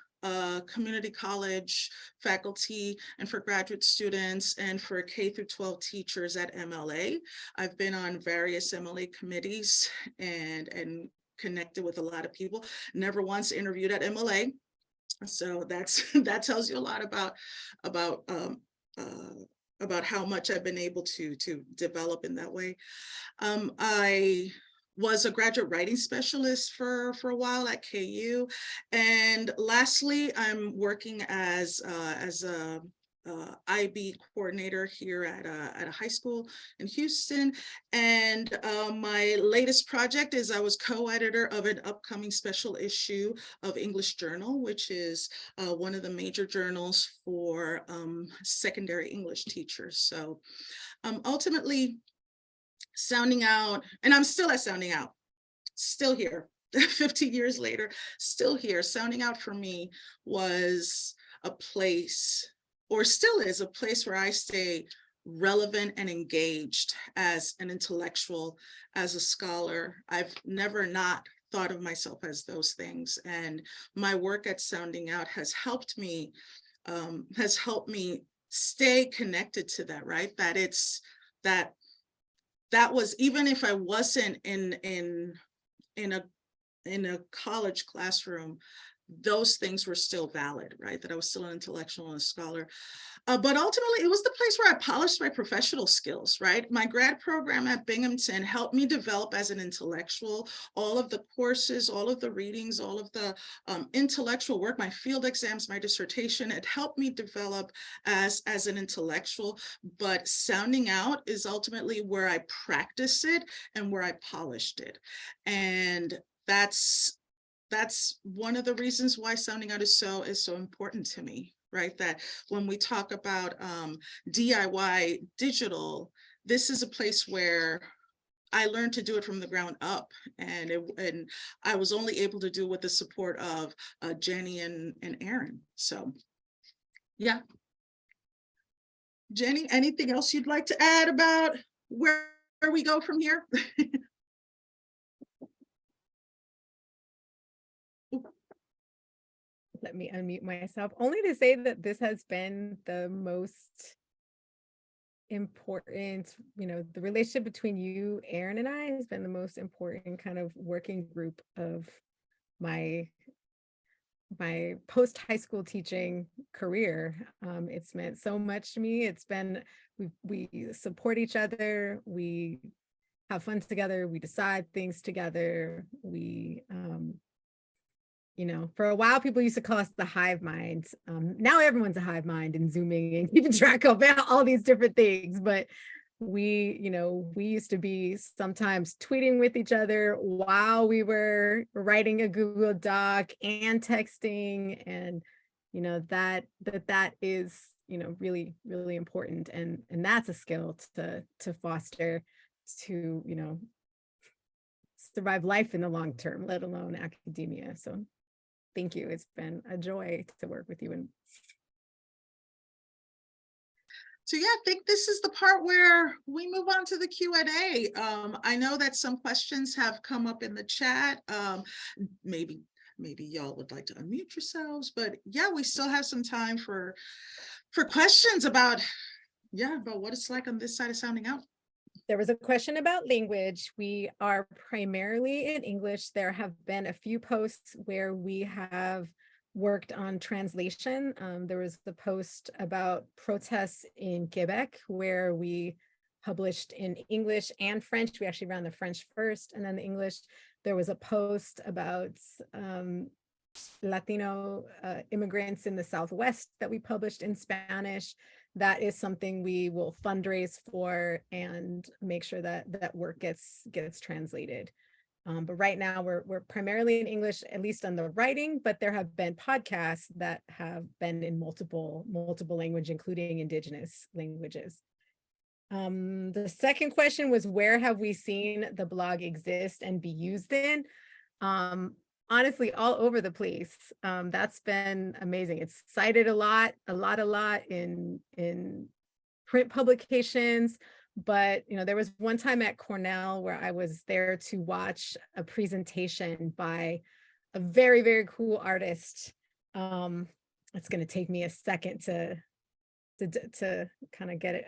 community college faculty and for graduate students and for K through 12 teachers at MLA. I've been on various MLA committees and connected with a lot of people. Never once interviewed at MLA. So that tells you a lot about how much I've been able to develop in that way. I was a graduate writing specialist for a while at KU. And lastly, I'm working as a IB coordinator here at a high school in Houston. And my latest project is I was co-editor of an upcoming special issue of English Journal, which is one of the major journals for secondary English teachers. So ultimately, Sounding Out, and I'm still at Sounding Out, still here, 15 years later, still here. Sounding Out for me was a place, or still is a place, where I stay relevant and engaged as an intellectual, as a scholar. I've never not thought of myself as those things. And my work at Sounding Out has helped me stay connected to that, right? That it's that was, even if I wasn't in a college classroom, those things were still valid, right? That I was still an intellectual and a scholar. But ultimately, it was the place where I polished my professional skills, right? My grad program at Binghamton helped me develop as an intellectual. All of the courses, all of the readings, all of the intellectual work, my field exams, my dissertation, it helped me develop as an intellectual. But Sounding Out is ultimately where I practiced it and where I polished it. And that's one of the reasons why Sounding Out is so important to me, right? That when we talk about D.I.Y. digital, this is a place where I learned to do it from the ground up, and I was only able to do it with the support of Jenny and Aaron. So, yeah. Jenny, anything else you'd like to add about where we go from here? Let me unmute myself, only to say that this has been the most important, the relationship between you, Aaron, and I has been the most important kind of working group of my post high school teaching career. It's meant so much to me. It's been, we support each other, we have fun together, we decide things together, we for a while, people used to call us the hive mind. Now everyone's a hive mind and Zooming and keeping track of all these different things. But we used to be sometimes tweeting with each other while we were writing a Google Doc and texting. And, that is, really, really important. And that's a skill to foster, to, survive life in the long term, let alone academia. So thank you. It's been a joy to work with you. And so, yeah, I think this is the part where we move on to the Q&A. I know that some questions have come up in the chat. Maybe y'all would like to unmute yourselves, but yeah, we still have some time for questions about what it's like on this side of Sounding Out. There was a question about language. We are primarily in English. There have been a few posts where we have worked on translation. There was the post about protests in Quebec, where we published in English and French. We actually ran the French first and then the English. There was a post about Latino immigrants in the Southwest that we published in Spanish. That is something we will fundraise for and make sure that work gets translated. But right now we're primarily in English, at least on the writing, but there have been podcasts that have been in multiple language, including Indigenous languages. The second question was, where have we seen the blog exist and be used in? Honestly, all over the place. That's been amazing. It's cited a lot in print publications, but there was one time at Cornell where I was there to watch a presentation by a very, very cool artist. It's going to take me a second to kind of get it.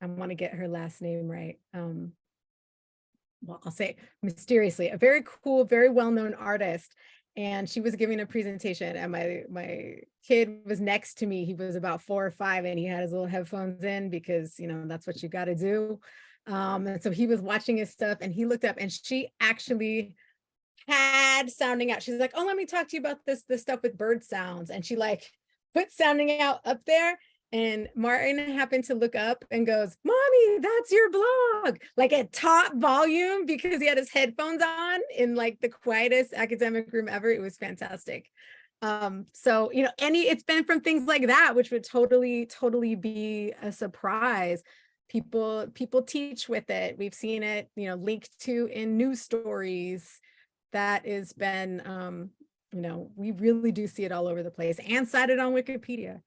I want to get her last name right. Well, I'll say mysteriously, a very cool, very well-known artist. And she was giving a presentation, and my kid was next to me. He was about 4 or 5, and he had his little headphones in because, that's what you got to do. And so he was watching his stuff, and he looked up, and she actually had Sounding Out. She's like, oh, let me talk to you about this stuff with bird sounds. And she put Sounding Out up there. And Martin happened to look up and goes, Mommy, that's your blog, at top volume, because he had his headphones on in the quietest academic room ever. It was fantastic. So, it's been from things like that, which would totally be a surprise. People teach with it. We've seen it, linked to in news stories. That has been, we really do see it all over the place and cited on Wikipedia.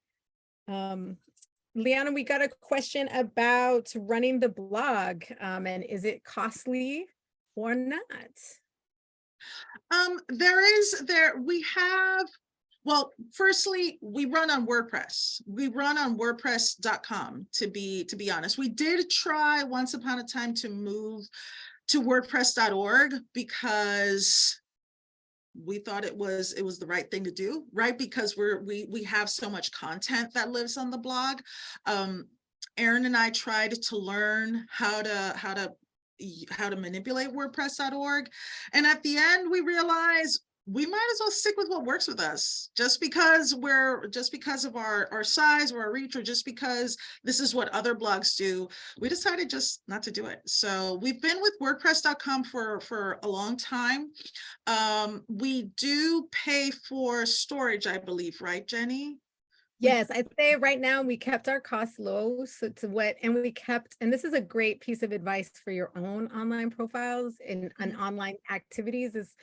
Liana, we got a question about running the blog, and is it costly or not? Well, firstly, we run on WordPress. We run on WordPress.com, to be honest. We did try once upon a time to move to WordPress.org because we thought it was the right thing to do, right? Because we have so much content that lives on the blog. Erin and I tried to learn how to manipulate WordPress.org, and at the end we realized we might as well stick with what works with us, just because of our size or our reach, or just because this is what other blogs do. We decided just not to do it. So we've been with WordPress.com for a long time. We do pay for storage, I believe, right, Jenny? Yes, I'd say right now we kept our costs low. And this is a great piece of advice for your own online profiles and online activities is,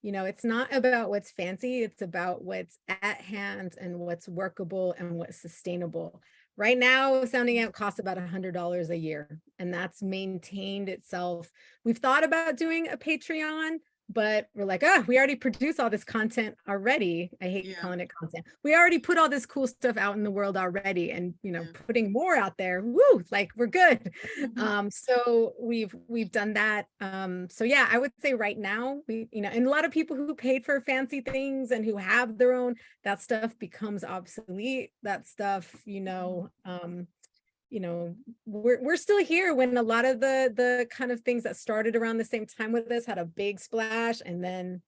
it's not about what's fancy, it's about what's at hand and what's workable and what's sustainable. Right now, Sounding Out costs about $100 a year, and that's maintained itself. We've thought about doing a Patreon, but we're like, we already produce all this content already. I hate calling it content. We already put all this cool stuff out in the world already, and putting more out there, woo, like we're good. So we've done that. So yeah, I would say right now and a lot of people who paid for fancy things and who have their own, that stuff becomes obsolete. That stuff, we're still here when a lot of the kind of things that started around the same time with us had a big splash and then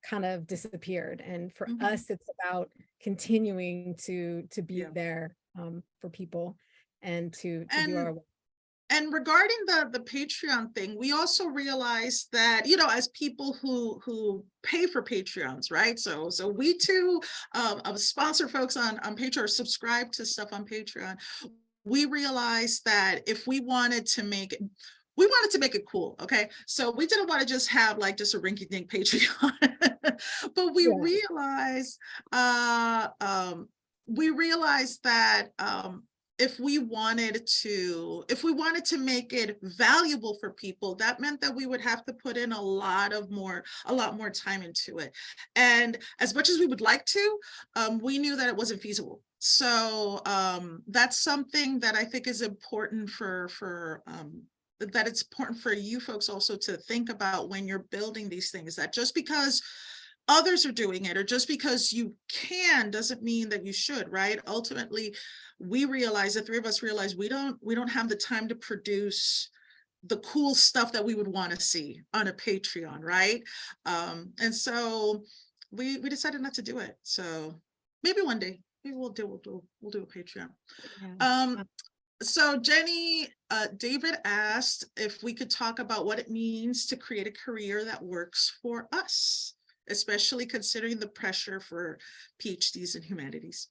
kind of disappeared. And for us, it's about continuing to be there for people and to do our work. And regarding the Patreon thing, we also realized that, as people who pay for Patreons, right? So we too sponsor folks on Patreon, or subscribe to stuff on Patreon. We realized that if we wanted to make it cool, okay? So we didn't want to just have like just a rinky-dink Patreon, but we realized that if we wanted to make it valuable for people, that meant that we would have to put in a lot more time into it. And as much as we would like to, we knew that it wasn't feasible. So that's something that I think is important that it's important for you folks also to think about when you're building these things, that just because others are doing it or just because you can doesn't mean that you should, right? Ultimately, the three of us realize we don't have the time to produce the cool stuff that we would want to see on a Patreon, right? And so we decided not to do it. So maybe one day. Maybe we'll do a Patreon. Yeah. So Jenny, David asked if we could talk about what it means to create a career that works for us, especially considering the pressure for PhDs in humanities.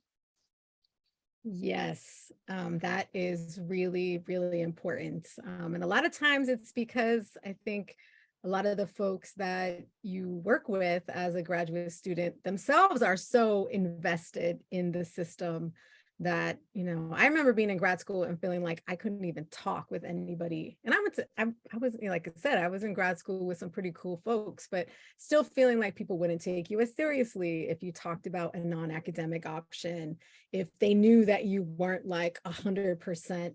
Yes, that is really, really important. And a lot of times it's because I think a lot of the folks that you work with as a graduate student themselves are so invested in the system that, I remember being in grad school and feeling like I couldn't even talk with anybody. And I was, like I said, I was in grad school with some pretty cool folks, but still feeling like people wouldn't take you as seriously if you talked about a non-academic option, if they knew that you weren't like 100%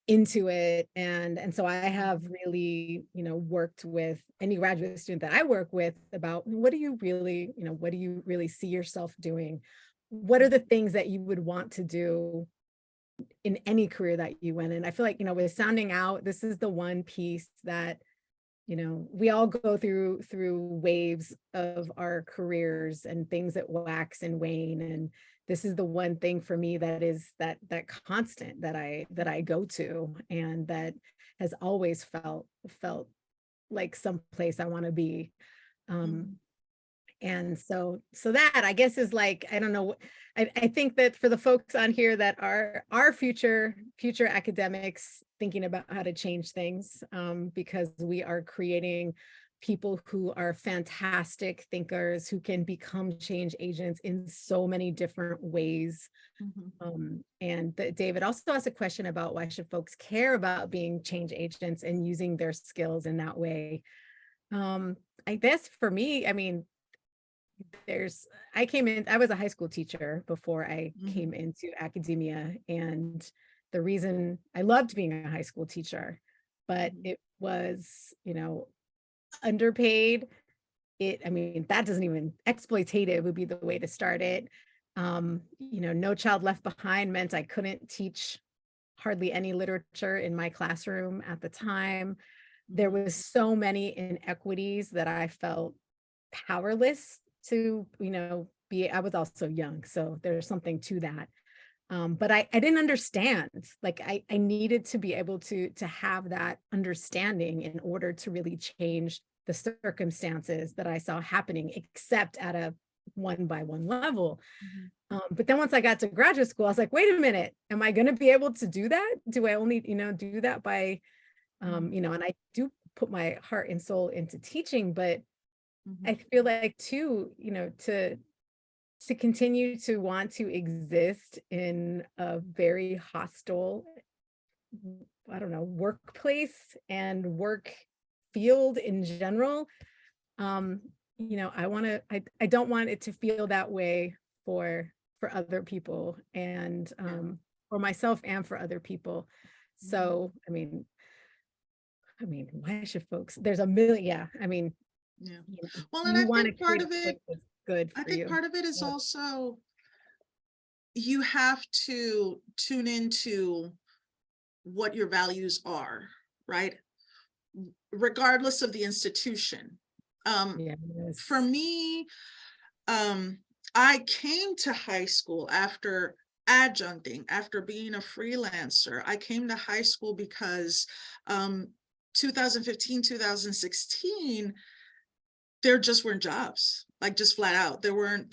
into it. And so I have really, worked with any graduate student that I work with about what do you really see yourself doing? What are the things that you would want to do in any career that you went in? I feel like, with Sounding Out, this is the one piece that, we all go through waves of our careers and things that wax and wane. And this is the one thing for me that is that constant that I go to, and that has always felt like someplace I want to be. And so that, I guess, is like, I don't know, I think that for the folks on here that are our future academics thinking about how to change things, because we are creating people who are fantastic thinkers who can become change agents in so many different ways. And David also asked a question about why should folks care about being change agents and using their skills in that way. I guess for me, I mean, I was a high school teacher before I came into academia, and the reason I loved being a high school teacher, but it was, underpaid. I mean, that doesn't even, exploitative would be the way to start it. No Child Left Behind meant I couldn't teach hardly any literature in my classroom at the time. There was so many inequities that I felt powerless to, I was also young, so there's something to that. But I didn't understand, like I needed to be able to have that understanding in order to really change the circumstances that I saw happening, except at a one-by-one level. But then once I got to graduate school, I was like, wait a minute, am I going to be able to do that? Do I only, do that by, and I do put my heart and soul into teaching, but I feel like too, to continue to want to exist in a very hostile, I don't know, workplace and work field in general. I don't want it to feel that way for other people, and for myself and for other people. So, I mean, why should folks, there's a million, Yeah. Well, and I think part of it, good for you. part of it is also, you have to tune into what your values are, right? Regardless of the institution. For me, I came to high school after adjuncting, after being a freelancer. I came to high school because 2015, 2016, there just weren't jobs, like just flat out. There weren't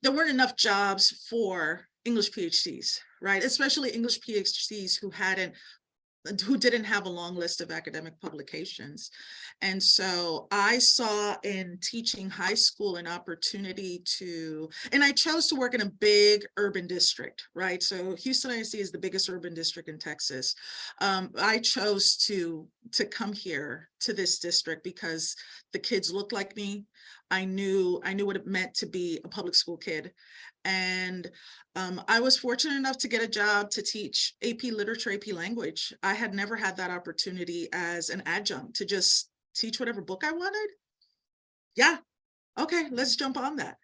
enough jobs for English PhDs, right? Especially English PhDs who didn't have a long list of academic publications. And so I saw in teaching high school an opportunity and I chose to work in a big urban district, right? So Houston ISD is the biggest urban district in Texas. I chose to come here to this district because the kids looked like me. I knew what it meant to be a public school kid. And I was fortunate enough to get a job to teach AP Literature, AP Language. I had never had that opportunity as an adjunct to just teach whatever book I wanted. Yeah, okay, let's jump on that.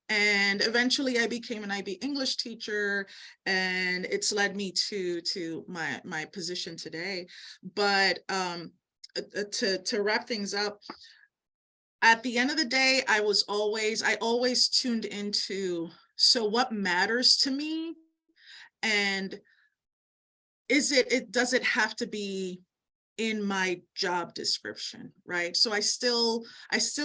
And eventually I became an IB English teacher, and it's led me to my position today. But to wrap things up, at the end of the day, I always tuned into, so what matters to me, and does it have to be in my job description, right? So I still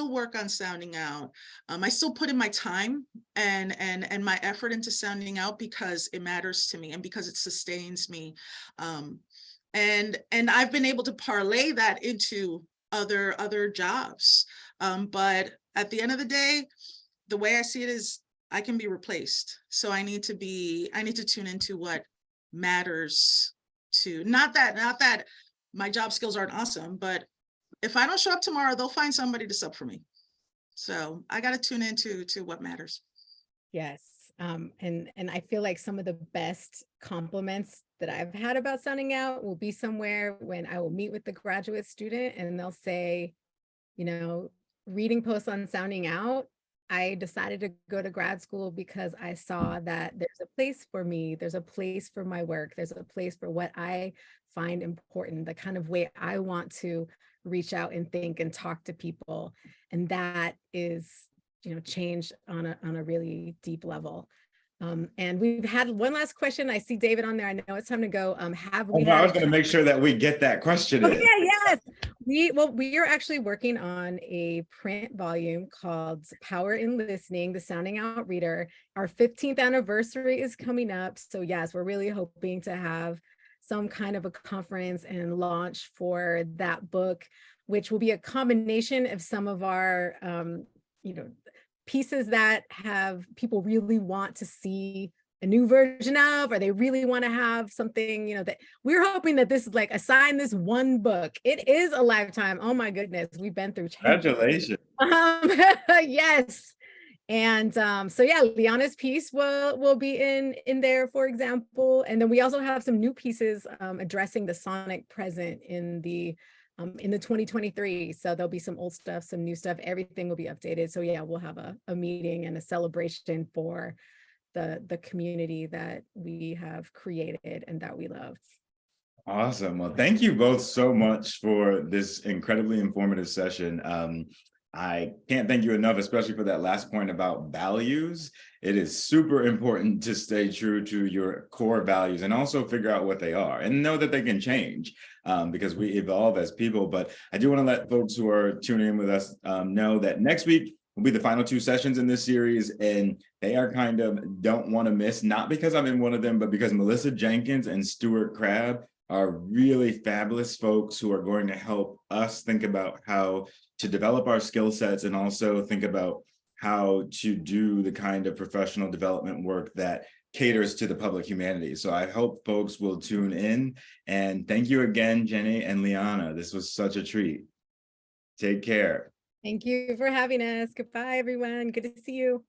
work on sounding out. I still put in my time and my effort into sounding out because it matters to me and because it sustains me. And I've been able to parlay that into other jobs. But at the end of the day, the way I see it is I can be replaced. So I need to tune into what matters to, not that my job skills aren't awesome, but if I don't show up tomorrow, they'll find somebody to sub for me. So I got to tune into what matters. Yes. And I feel like some of the best compliments that I've had about sounding out will be somewhere when I will meet with the graduate student and they'll say, reading posts on sounding out, I decided to go to grad school because I saw that there's a place for me, there's a place for my work, there's a place for what I find important, the kind of way I want to reach out and think and talk to people. And that is, change on a really deep level. And we've had one last question. I see David on there. I know it's time to go. Have we I had was going to make sure that we get that question in. Okay, yes. We are actually working on a print volume called Power in Listening, the Sounding Out Reader. Our 15th anniversary is coming up. So yes, we're really hoping to have some kind of a conference and launch for that book, which will be a combination of some of our, pieces that have people really want to see a new version of, or they really want to have something, that we're hoping that this is like assign this one book. It is a lifetime. Oh my goodness, we've been through change. Congratulations. Yes. And so yeah, Liana's piece will be in there, for example. And then we also have some new pieces addressing the sonic present in the 2023. So there'll be some old stuff, some new stuff, everything will be updated. So yeah, we'll have a meeting and a celebration for the community that we have created and that we love. Awesome. Well, thank you both so much for this incredibly informative session. I can't thank you enough, especially for that last point about values. It is super important to stay true to your core values and also figure out what they are and know that they can change because we evolve as people. But I do want to let folks who are tuning in with us know that next week will be the final 2 sessions in this series, and they are kind of don't want to miss, not because I'm in one of them, but because Melissa Jenkins and Stuart Crabb are really fabulous folks who are going to help us think about how to develop our skill sets and also think about how to do the kind of professional development work that caters to the public humanities. So I hope folks will tune in, and thank you again, Jenny and Liana. This was such a treat. Take care. Thank you for having us. Goodbye, everyone. Good to see you.